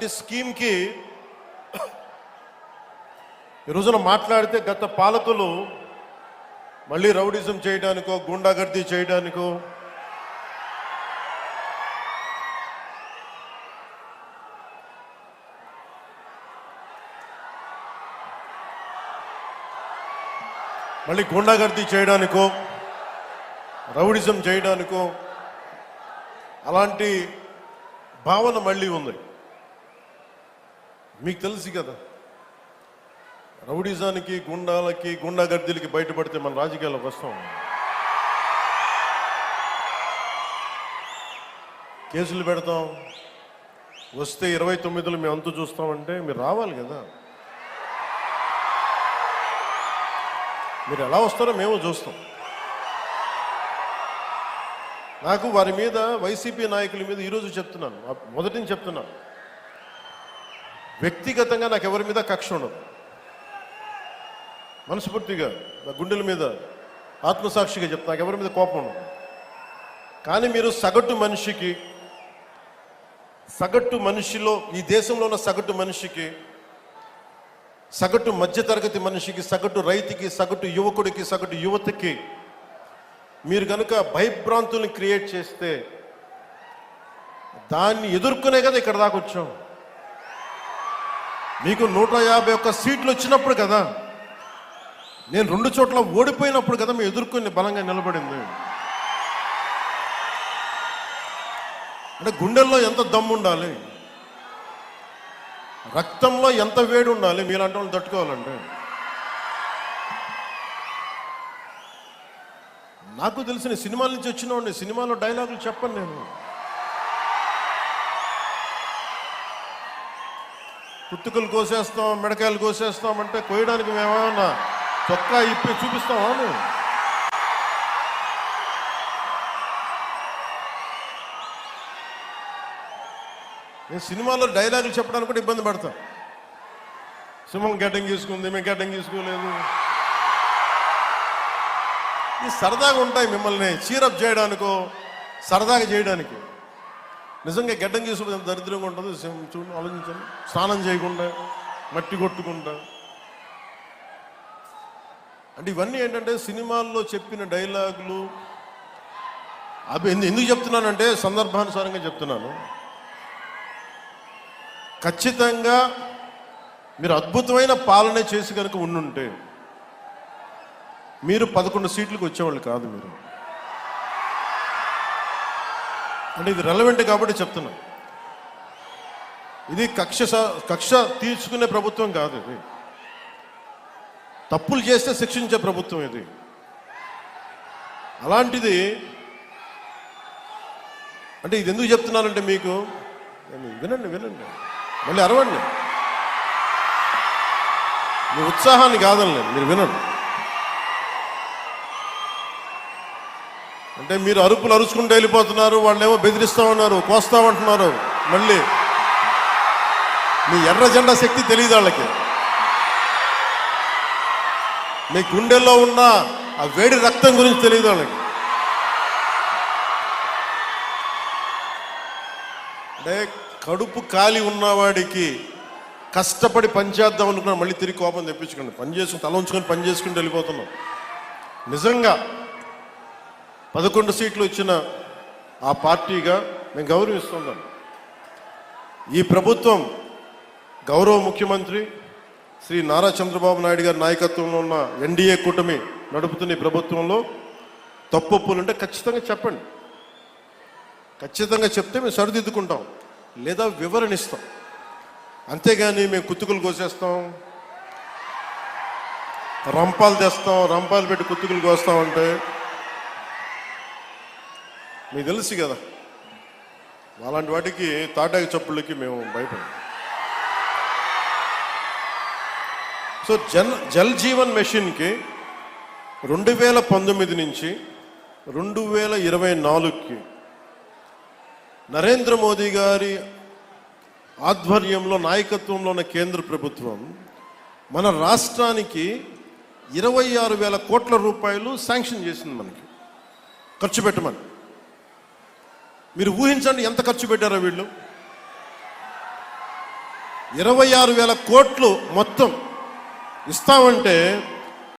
అలాంటి స్కీమ్కి ఈ రోజున మాట్లాడితే గత పాలకులు మళ్ళీ రౌడిజం చేయడానికో గుండాగర్దీ చేయడానికో రౌడిజం చేయడానికో అలాంటి భావన మళ్ళీ ఉంది. మీకు తెలుసు కదా, రౌడిజానికి గుండాలకి గుండాగర్దీలకి బయటపడితే మన రాజకీయాల్లోకి వస్తాం. కేసులు పెడతాం, వస్తే 29లో మేము అంతు చూస్తామంటే మీరు రావాలి కదా. మీరు ఎలా వస్తారో మేము చూస్తాం. నాకు వారి మీద, వైసీపీ నాయకుల మీద ఈరోజు చెప్తున్నాను, మొదటి నుంచి చెప్తున్నాను, వ్యక్తిగతంగా నాకు ఎవరి మీద కక్ష ఉండదు. మనస్ఫూర్తిగా నా గుండెల మీద ఆత్మసాక్షిగా చెప్తా, నాకు ఎవరి మీద కోపం ఉండదు. కానీ మీరు సగటు మనిషిలో, ఈ దేశంలో ఉన్న సగటు మనిషికి, సగటు మధ్యతరగతి మనిషికి, సగటు రైతుకి, సగటు యువకుడికి, సగటు యువతకి మీరు కనుక భయభ్రాంతుల్ని క్రియేట్ చేస్తే దాన్ని ఎదుర్కొనే కదా ఇక్కడ దాకా వచ్చాం. మీకు 151 సీట్లు వచ్చినప్పుడు కదా, నేను 2 చోట్ల ఓడిపోయినప్పుడు కదా మేము ఎదుర్కొని బలంగా నిలబడింది. అంటే గుండెల్లో ఎంత దమ్ము ఉండాలి, రక్తంలో ఎంత వేడి ఉండాలి మీలాంటి వాళ్ళు తట్టుకోవాలంటే. నాకు తెలిసిన సినిమాల నుంచి వచ్చినవాడిని, సినిమాలో డైలాగులు చెప్పను నేను. కుత్తుకలు కోసేస్తాం, మిడకాయలు కోసేస్తాం అంటే కోయడానికి మేమేమన్నా చొక్కా ఇప్పి చూపిస్తామా? నేను సినిమాలో డైలాగులు చెప్పడానికి కూడా ఇబ్బంది పడతా. సింహం గడ్డం గీసుకుంది, మేము గడ్డం గీసుకోలేదు. ఇది సరదాగా ఉంటాయి, మిమ్మల్ని చీరప్ చేయడానికో సరదాగా చేయడానికి. నిజంగా గడ్డం గీసుకుంటే దరిద్రంగా ఉంటుంది. చూడండి, ఆలోచించండి. స్నానం చేయకుండా, మట్టి కొట్టుకుంటా. అంటే ఇవన్నీ ఏంటంటే సినిమాల్లో చెప్పిన డైలాగులు. అవి ఎందుకు చెప్తున్నానంటే సందర్భానుసారంగా చెప్తున్నాను. ఖచ్చితంగా మీరు అద్భుతమైన పాలన చేసి కనుక ఉండుంటే మీరు 11 సీట్లకు వచ్చేవాళ్ళు కాదు. మీరు అంటే ఇది రెలవెంట్ కాబట్టి చెప్తున్నా. ఇది కక్ష తీర్చుకునే ప్రభుత్వం కాదు. ఇది తప్పులు చేస్తే శిక్షించే ప్రభుత్వం ఇది. అలాంటిది అంటే ఇది ఎందుకు చెప్తున్నానంటే మీకు వినండి, మళ్ళీ అరవండి. మీ ఉత్సాహాన్ని కాదని మీరు వినండి. అంటే మీరు అరుపులు అరుచుకుంటూ వెళ్ళిపోతున్నారు, వాళ్ళేమో బెదిరిస్తామన్నారు, కోస్తామంటున్నారు. మళ్ళీ మీ ఎర్ర జెండా శక్తి తెలియదు వాళ్ళకి. మీ గుండెల్లో ఉన్న ఆ వేడి రక్తం గురించి తెలియదు వాళ్ళకి. అంటే కడుపు కాలి ఉన్నవాడికి కష్టపడి పనిచేద్దాం అనుకున్నా మళ్ళీ తిరిగి కోపం తెప్పించుకోండి. పని చేసుకుని తల ఉంచుకొని పని చేసుకుంటూ వెళ్ళిపోతున్నాం. నిజంగా 11 సీట్లు వచ్చిన ఆ పార్టీగా మేము గౌరవిస్తున్నాం. ఈ ప్రభుత్వం గౌరవ ముఖ్యమంత్రి శ్రీ నారా చంద్రబాబు నాయుడు గారి నాయకత్వంలో ఉన్న ఎన్డీఏ కూటమి నడుపుతున్న ఈ ప్రభుత్వంలో తప్పులుంటే ఖచ్చితంగా చెప్పండి. ఖచ్చితంగా చెప్తే మేము సరిదిద్దుకుంటాం, లేదా వివరణిస్తాం. అంతేగాని మేము కుత్తుకులు కోసేస్తాం, రంపాలు తెస్తాం, రంపాలు పెట్టి కుత్తుకులు కోస్తామంటే మీకు తెలుసు కదా, అలాంటి వాటికి తాటాకి చప్పుళ్ళకి మేము భయపడం. సో జల్ జీవన్ మిషన్కి 2019 నుంచి 2024కి నరేంద్ర మోదీ గారి ఆధ్వర్యంలో నాయకత్వంలో ఉన్న కేంద్ర ప్రభుత్వం మన రాష్ట్రానికి 26,000 కోట్ల రూపాయలు శాంక్షన్ చేసింది, మనకి ఖర్చు పెట్టమని. మీరు ఊహించండి ఎంత ఖర్చు పెట్టారో వీళ్ళు. 26,000 కోట్లు మొత్తం ఇస్తామంటే